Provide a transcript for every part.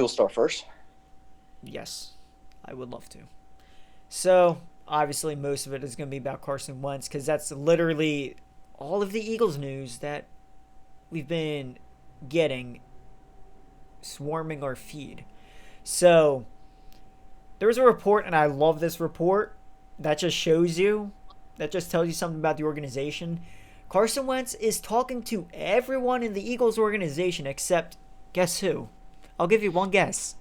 Eagles start first. Yes, I would love to. So, obviously, most of it is going to be about Carson Wentz because that's literally all of the Eagles news that we've been getting swarming our feed. So, there was a report, and I love this report, that just shows you, that just tells you something about the organization. Carson Wentz is talking to everyone in the Eagles organization except, guess who? I'll give you one guess.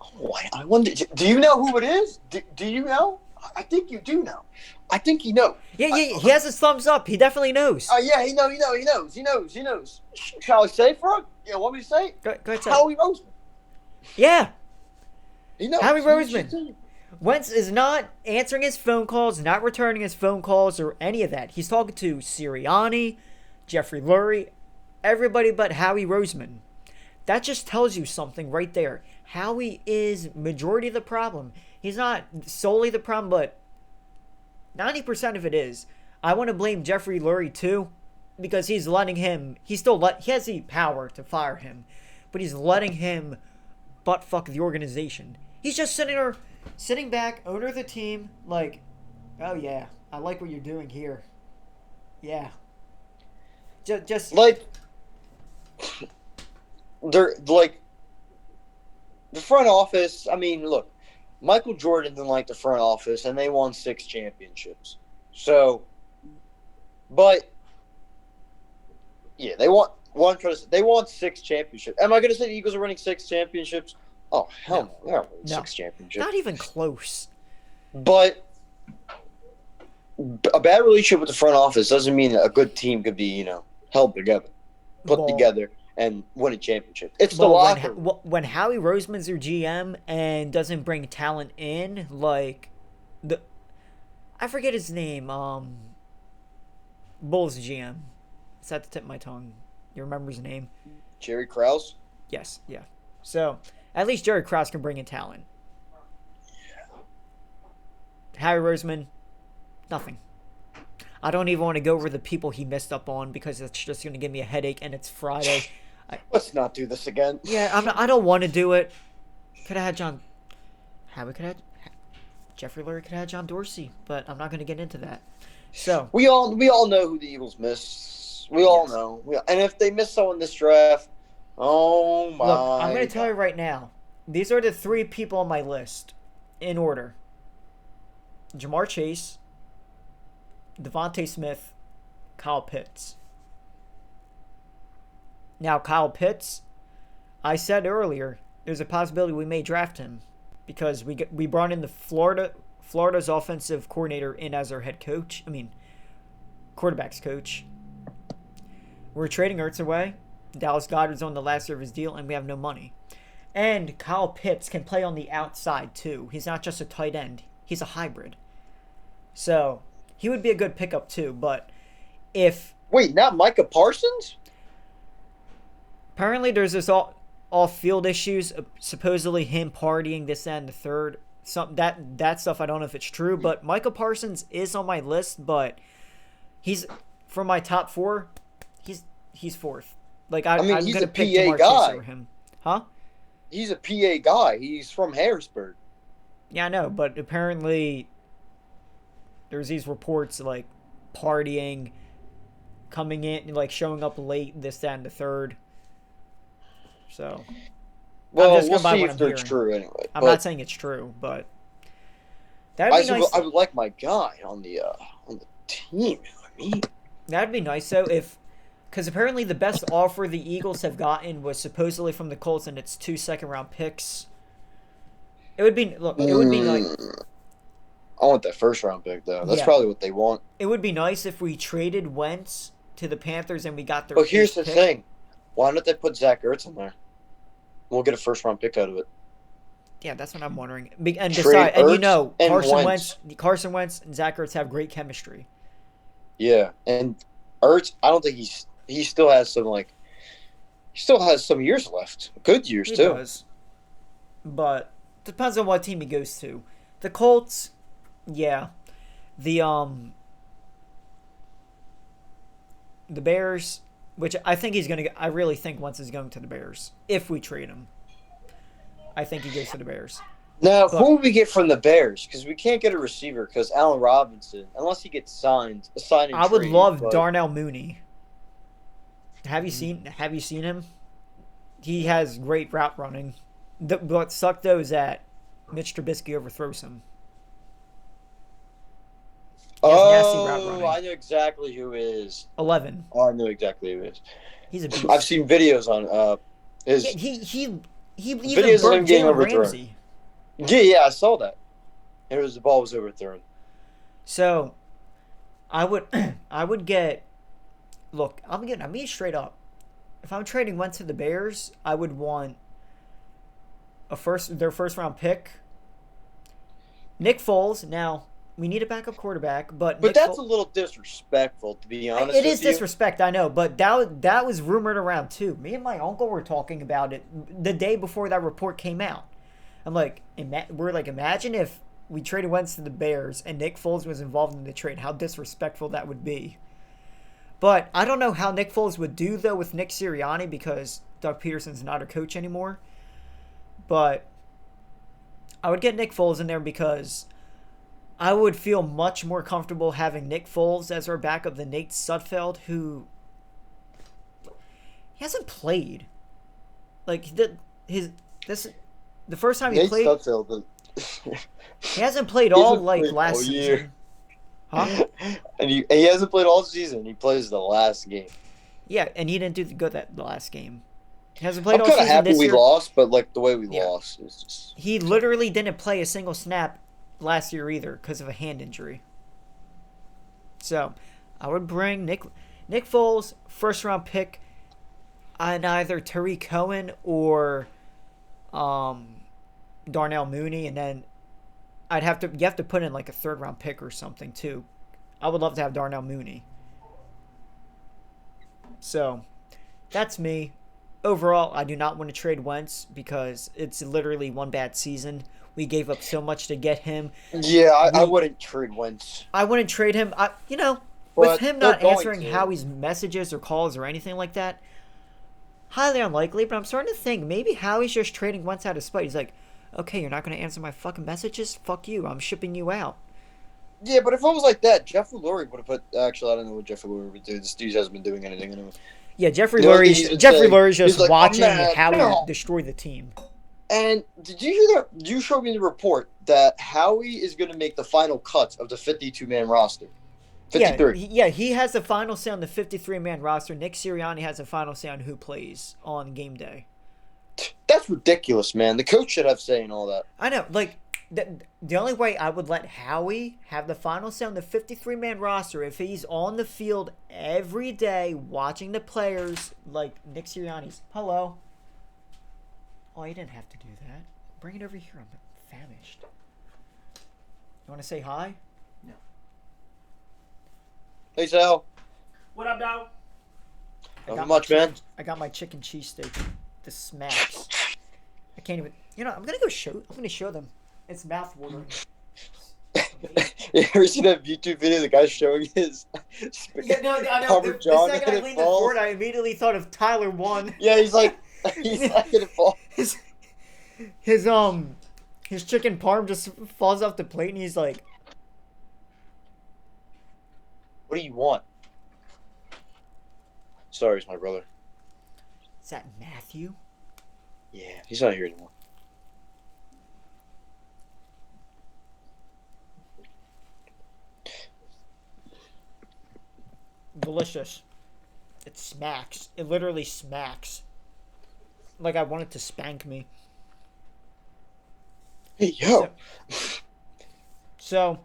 Oh, I wonder. Do you know who it is? Do you know? I think you do know. I think you know. Yeah, yeah, he has his thumbs up. He definitely knows. Yeah, he knows. Shall I say it for him? Yeah, want me to say it? Go ahead, say it. Howie Roseman. Yeah, He knows. Howie Roseman. Wentz is not answering his phone calls, not returning his phone calls, or any of that. He's talking to Sirianni, Jeffrey Lurie, everybody but Howie Roseman. That just tells you something right there. Howie is majority of the problem. He's not solely the problem, but 90% of it is. I want to blame Jeffrey Lurie too, because he's letting him. He has the power to fire him, but he's letting him butt fuck the organization. He's just sitting back, owner of the team, like, oh yeah, I like what you're doing here. Yeah, just Like, they're like the front office. I mean, look, Michael Jordan didn't like the front office, and they won 6 championships. So, but yeah, they want one. They want 6 championships. Am I going to say the Eagles are winning 6 championships? Oh hell no, they're not winning no, 6 championships. not even close. But a bad relationship with the front office doesn't mean a good team could be, held together, put together, and win a championship. It's the locker room. When Howie Roseman's your GM and doesn't bring talent in, like I forget his name. Bulls GM. It's at the tip of my tongue. You remember his name? Jerry Krause. Yes, yeah. So at least Jerry Krause can bring in talent. Howie Roseman, nothing. I don't even want to go over the people he messed up on because it's just going to give me a headache and it's Friday. Let's not do this again. Yeah, I don't want to do it. Could have had John. Howie could have. Jeffrey Lurie could have had John Dorsey, but I'm not going to get into that. So we all know who the Eagles miss. We all know. And if they miss someone this draft, oh my! Look, I'm going to tell you right now. These are the 3 people on my list, in order: Jamar Chase, Devontae Smith, Kyle Pitts. Now, Kyle Pitts, I said earlier, there's a possibility we may draft him because we brought in Florida's offensive coordinator in as our head coach. I mean, quarterback's coach. We're trading Ertz away. Dallas Goedert's on the last year of his deal, and we have no money. And Kyle Pitts can play on the outside, too. He's not just a tight end. He's a hybrid. So, he would be a good pickup, too. But if... Wait, not Micah Parsons? Apparently, there's this off-field issues. Supposedly, him partying, this, that, and the third. That stuff, I don't know if it's true. But Micah Parsons is on my list, but he's... From my top 4, he's 4th. Like, I'm going to pick Jamar Chase over him. Huh? He's a PA guy. He's from Harrisburg. Yeah, I know, but apparently there's these reports like partying, coming in, like showing up late, this, that, and the third. So, well, we'll see if they're true anyway. I'm not saying it's true, but that'd be nice. I would like my guy on the team. That'd be nice, though, because apparently the best offer the Eagles have gotten was supposedly from the Colts, and it's 2 second-round picks. It would be nice. I want that first-round pick, though. That's probably what they want. It would be nice if we traded Wentz to the Panthers and we got their. But here's the thing: why don't they put Zach Ertz in there? We'll get a first-round pick out of it. Yeah, that's what I'm wondering. And decide, and Carson Wentz and Zach Ertz have great chemistry. Yeah, and Ertz, I don't think he still has some years left. Good years, too. He does. But depends on what team he goes to. The Colts, yeah. The Bears, which I think I really think Wentz is going to the Bears if we trade him. I think he goes to the Bears. Now, But who would we get from the Bears? Because we can't get a receiver because Allen Robinson, unless he gets signed and I would trade. love But Darnell Mooney. Have you seen him? He has great route running. What sucked though is that Mitch Trubisky overthrows him. He has nasty route running. I know exactly who it is. 11. Oh, I know exactly who it is. He's a beast. I've seen videos on his He even videos of him burnt getting Jalen overthrown. Ramsey. Yeah, I saw that. The ball was overthrown. So, I would get. Look, I'm being straight up. If I'm trading Wentz to the Bears, I would want their first round pick. Nick Foles. Now we need a backup quarterback, but that's a little disrespectful, to be honest. It is disrespect, I know, but that was rumored around too. Me and my uncle were talking about it the day before that report came out. I'm like, imagine if we traded Wentz to the Bears and Nick Foles was involved in the trade. How disrespectful that would be. But I don't know how Nick Foles would do, though, with Nick Sirianni because Doug Peterson's not a coach anymore. But I would get Nick Foles in there because I would feel much more comfortable having Nick Foles as our backup than Nate Sudfeld, who he hasn't played. Like, the first time he played... Nate Sudfeld, he hasn't played last season. Year. Huh? And he hasn't played all season. He plays the last game. Yeah, and he didn't do good that last game. He hasn't played I'm all kind season of happy this we year. lost, but the way we lost is just... He literally didn't play a single snap last year either because of a hand injury. So, I would bring Nick Foles, first round pick, on either Tariq Cohen or Darnell Mooney, and then you have to put in like a third round pick or something too. I would love to have Darnell Mooney. So, that's me. Overall, I do not want to trade Wentz because it's literally one bad season. We gave up so much to get him. Yeah, I wouldn't trade Wentz. I wouldn't trade him. With him not answering to. Howie's messages or calls or anything like that, highly unlikely. But I'm starting to think maybe Howie's just trading Wentz out of spite. He's like, okay, you're not going to answer my fucking messages? Fuck you. I'm shipping you out. Yeah, but if it was like that, Jeff Lurie would have put... Actually, I don't know what Jeff Lurie would do. This dude hasn't been doing anything anyway. Yeah, Jeffrey Lurie's just like, watching Howie destroy the team. And did you hear that? You showed me the report that Howie is going to make the final cuts of the 52-man roster. 53. Yeah, he has the final say on the 53-man roster. Nick Sirianni has the final say on who plays on game day. That's ridiculous, man. The coach should have say in all that. I know. Like, the only way I would let Howie have the final say on the 53-man roster if he's on the field every day watching the players like Nick Sirianni's. Hello. Oh, you didn't have to do that. Bring it over here. I'm famished. You want to say hi? No. Hey, Sal. What up, dog? Not much, man. I got my chicken cheesesteak. The smacks. I can't even... I'm going to show them. It's mouth-watering. You ever seen that YouTube video? The guy showing his I know. The second I leaned forward, I immediately thought of Tyler 1. Yeah, he's like gonna fall. His chicken parm just falls off the plate, and he's like, "What do you want?" Sorry, it's my brother. Is that Matthew? Yeah, he's not here anymore. Delicious. It smacks. It literally smacks. Like I want it to spank me. Hey, yo. So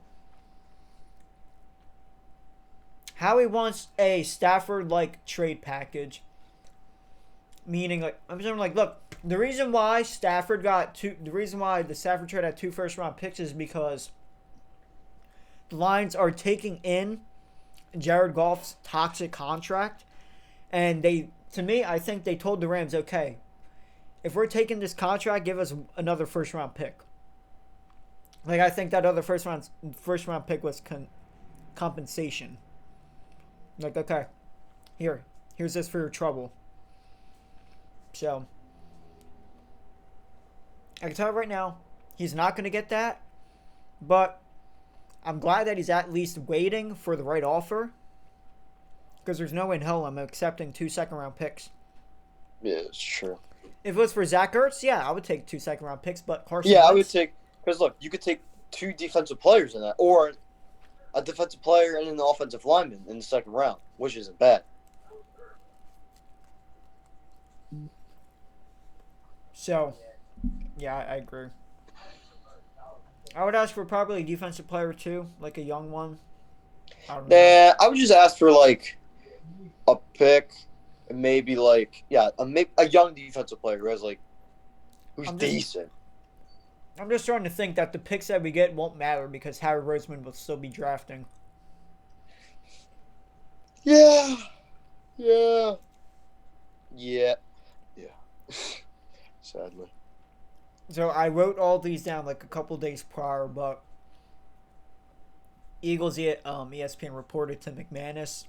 Howie wants a Stafford-like trade package. Meaning, like, I'm saying, like, look, the reason why the Stafford trade had 2 first-round picks is because the Lions are taking in Jared Goff's toxic contract, and I think they told the Rams, okay, if we're taking this contract, give us another first-round pick. Like, I think that other first-round pick was compensation. Like, okay, here's this for your trouble. So, I can tell you right now, he's not going to get that. But I'm glad that he's at least waiting for the right offer. Because there's no way in hell I'm accepting 2 second-round picks. Yeah, it's true. If it was for Zach Ertz, yeah, I would take 2 second-round picks. But Carson Yeah, Wentz, I would take because look, you could take 2 defensive players in that, or a defensive player and an offensive lineman in the second round, which isn't bad. So, yeah, I agree. I would ask for probably a defensive player too, like a young one. I don't know. Yeah, I would just ask for like a pick, and maybe like a young defensive player who has like who's decent. I'm just starting to think that the picks that we get won't matter because Harry Roseman will still be drafting. Yeah. Sadly. So I wrote all these down like a couple days prior, but Eagles ESPN reported to McManus.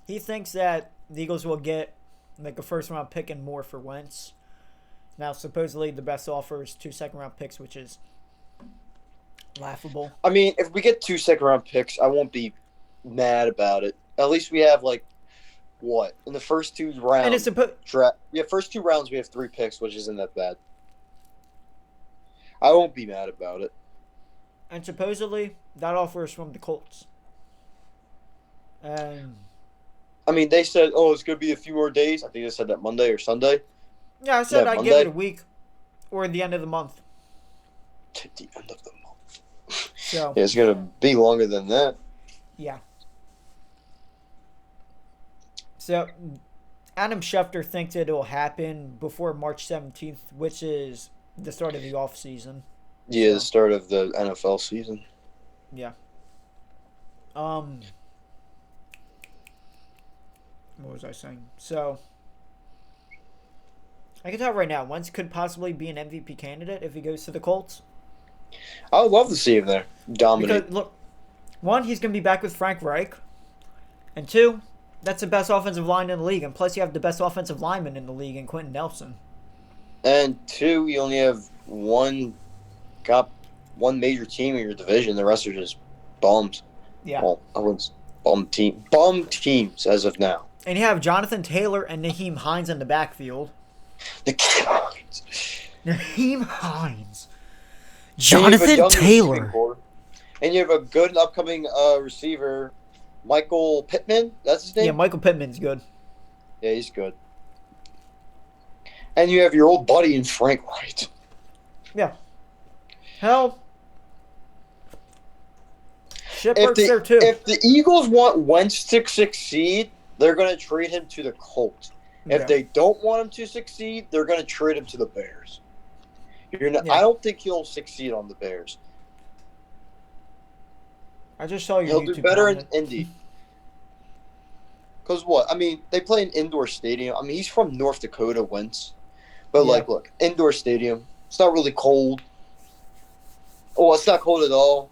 He thinks that the Eagles will get like a first round pick and more for Wentz. Now supposedly the best offer is 2 second round picks, which is laughable. I mean, if we get 2 second round picks, I won't be mad about it. At least we have like what in the first 2 rounds. And it's first 2 rounds we have 3 picks, which isn't that bad. I won't be mad about it. And supposedly that offer is from the Colts. And I mean, they said, "Oh, it's gonna be a few more days." I think they said that Monday or Sunday. yeah, I said I'd Monday? give it a week or the end of the month. To the end of the month. So Yeah, it's gonna be longer than that. yeah. So Adam Schefter thinks it will happen before March 17th, which is the start of the off season. Yeah, the start of the NFL season. Yeah. What was I saying? So I can tell right now, Wentz could possibly be an MVP candidate if he goes to the Colts. I would love to see him there. Dominate. Because look, 1, he's gonna be back with Frank Reich, and 2, that's the best offensive line in the league, and plus you have the best offensive lineman in the league in Quentin Nelson. And 2, you only have one major team in your division. The rest are just bums. Yeah. Well, I wouldn't bum teams as of now. And you have Jonathan Taylor and Naheem Hines in the backfield. Naheem Hines. Jonathan Taylor. And you have a good upcoming receiver, Michael Pittman. That's his name? Yeah, Michael Pittman's good. Yeah, he's good. And you have your old buddy in Frank Wright. Yeah. Hell. Shit works there too. If the Eagles want Wentz to succeed, they're going to trade him to the Colts. If they don't want him to succeed, they're going to trade him to the Bears. I don't think he'll succeed on the Bears. I just saw your He'll YouTube do better comment. in Indy. Because what? I mean, they play an indoor stadium. I mean, he's from North Dakota, Wentz. But, look, indoor stadium. It's not really cold. Oh, it's not cold at all.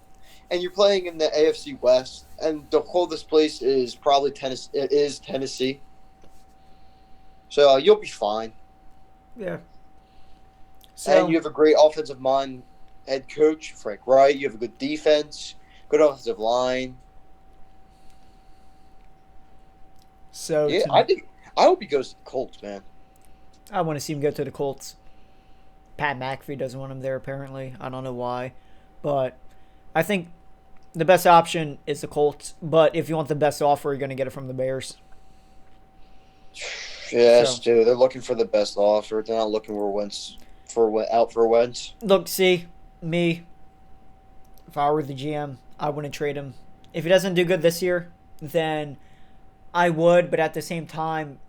And you're playing in the AFC West. And the coldest place is probably Tennessee. It is Tennessee. So you'll be fine. Yeah. So, And you have a great offensive mind head coach, Frank Wright. You have a good defense, good offensive line. So yeah, I hope he goes to the Colts, man. I want to see him go to the Colts. Pat McAfee doesn't want him there, apparently. I don't know why. But I think the best option is the Colts. But if you want the best offer, you're going to get it from the Bears. Yes, dude. They're looking for the best offer. They're not looking for Wentz. Look, see, me, if I were the GM, I wouldn't trade him. If he doesn't do good this year, then I would. But at the same time,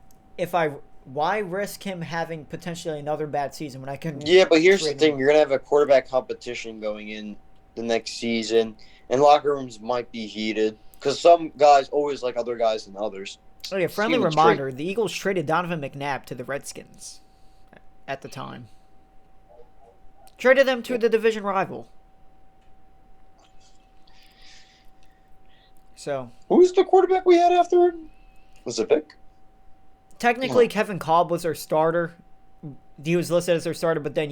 why risk him having potentially another bad season when I can? Yeah, but here's the trade thing: him? you're gonna have a quarterback competition going in the next season, and locker rooms might be heated because some guys always like other guys than others. Oh yeah, friendly reminder: the Eagles traded Donovan McNabb to the Redskins at the time. Traded them to the division rival. So who's the quarterback we had after? Was it Vic? Technically, Kevin Kolb was their starter. He was listed as their starter, but then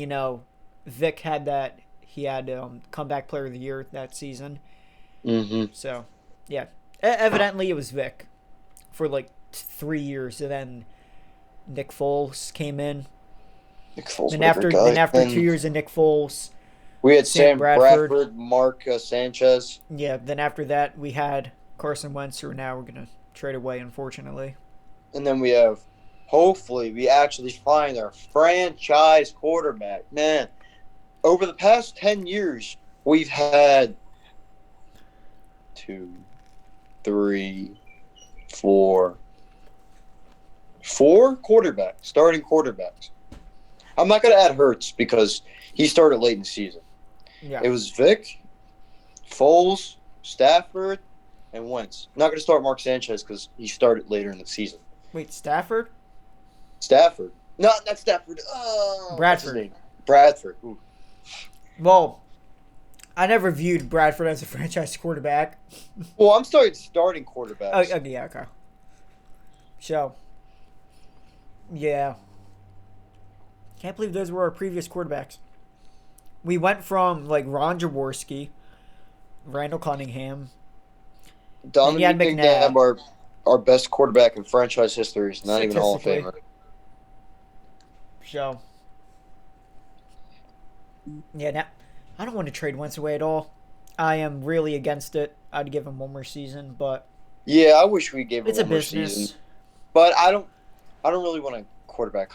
Vic had that. He had comeback player of the year that season. Mm-hmm. So, yeah. Evidently, it was Vic for like 3 years, and then Nick Foles came in. Nick Foles, Then what a great after guy. then after And 2 years of Nick Foles, we had Sam Sam Bradford. Bradford, Mark Sanchez. Yeah. Then after that, we had Carson Wentz, who now we're gonna trade away, unfortunately. And then we have, hopefully, we actually find our franchise quarterback. Man, over the past 10 years, we've had 2, 3, 4 quarterbacks, starting quarterbacks. I'm not going to add Hurts because he started late in the season. Yeah. It was Vic, Foles, Stafford, and Wentz. I'm not going to start Mark Sanchez because he started later in the season. Wait, Stafford? Stafford. No, not Stafford. What's his name? Bradford. Ooh. Well, I never viewed Bradford as a franchise quarterback. Well, I'm starting quarterbacks. Oh, yeah, okay. So, yeah. Can't believe those were our previous quarterbacks. We went from, like, Ron Jaworski, Randall Cunningham. Donovan you had McNabb, our best quarterback in franchise history, is not even a Hall of Statistically. Famer. So, yeah, now, I don't want to trade Wentz away at all. I am really against it. I'd give him one more season, but Yeah, I wish we gave him it's a one more business. season. But I don't really want a quarterback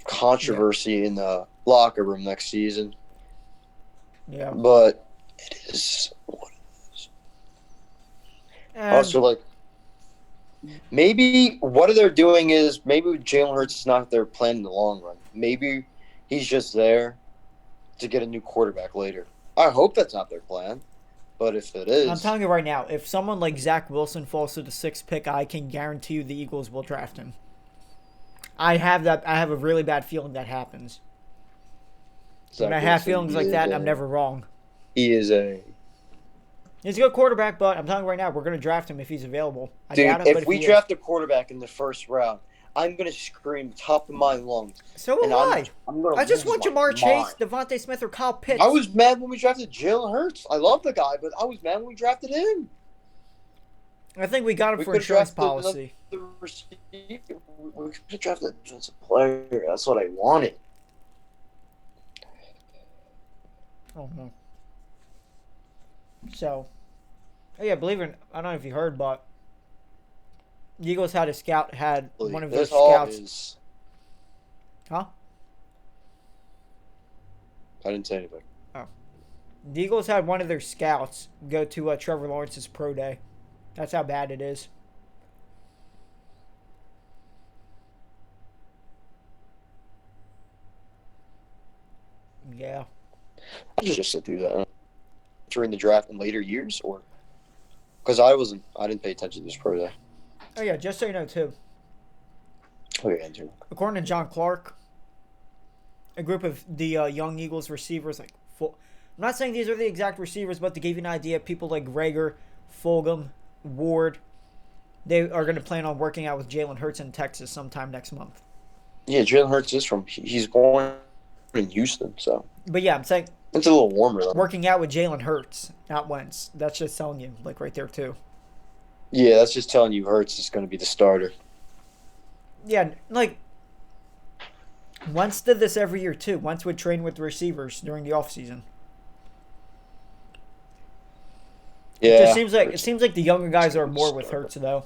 controversy in the locker room next season. Yeah. But it is what it is. And Also, like, maybe what they're doing is maybe Jalen Hurts is not their plan in the long run. Maybe he's just there to get a new quarterback later. I hope that's not their plan. But if it is, I'm telling you right now, if someone like Zach Wilson falls to the 6th pick, I can guarantee you the Eagles will draft him. I have a really bad feeling that happens. Zach When I have Wilson, feelings like that, I'm never wrong. He's a good quarterback, but I'm telling you right now, we're going to draft him if he's available. I dude. doubt it, but If we he draft a quarterback in the first round, I'm gonna scream top of my lungs. is. So will I. I'm gonna I just lose want my Jamar Chase, mind. Devontae Smith, or Kyle Pitts. I was mad when we drafted Jalen Hurts. I love the guy, but I was mad when we drafted him. I think we got him We for could've insurance drafted policy. We could have drafted a defensive player. That's what I wanted. Oh no. So, oh yeah, believe it. I don't know if you heard, but the Eagles had one of their This all scouts. is. Huh? I didn't say anything. The Eagles had one of their scouts go to Trevor Lawrence's pro day. That's how bad it is. Yeah. I just to do that during the draft in later years, or because I didn't pay attention to this pro day. Oh yeah, just so you know too. Okay, Andrew. According to John Clark, a group of the young Eagles receivers, I'm not saying these are the exact receivers, but to give you an idea, people like Rager, Fulgham, Ward, they are going to plan on working out with Jalen Hurts in Texas sometime next month. Yeah, Jalen Hurts is he's born in Houston, so. But yeah, I'm saying it's a little warmer though. Working out with Jalen Hurts, not Wentz. That's just telling you, like right there too. Yeah, that's just telling you Hurts is going to be the starter. Yeah, like Wentz did this every year too. Wentz would train with receivers during the offseason. Yeah. It seems like the younger guys are more with Hurts though.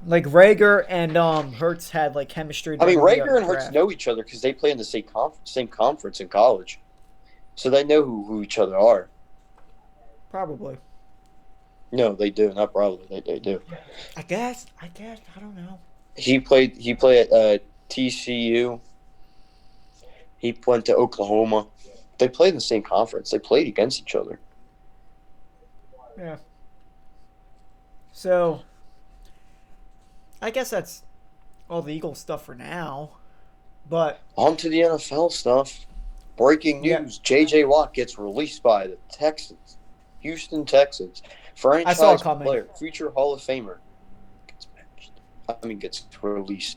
Like Rager and Hurts had like chemistry. I mean, during the Rager and Hurts draft. know each other because they play in the same conference in college, so they know who each other are. Probably. No, they do. Not probably. They do. I guess. I don't know. He played at TCU. He went to Oklahoma. They played in the same conference. They played against each other. Yeah. So, I guess that's all the Eagles stuff for now. But on to the NFL stuff. Breaking news: J.J. Watt gets released by the Texans, Houston Texans. Franchise I saw it coming. player, future Hall of Famer, gets released.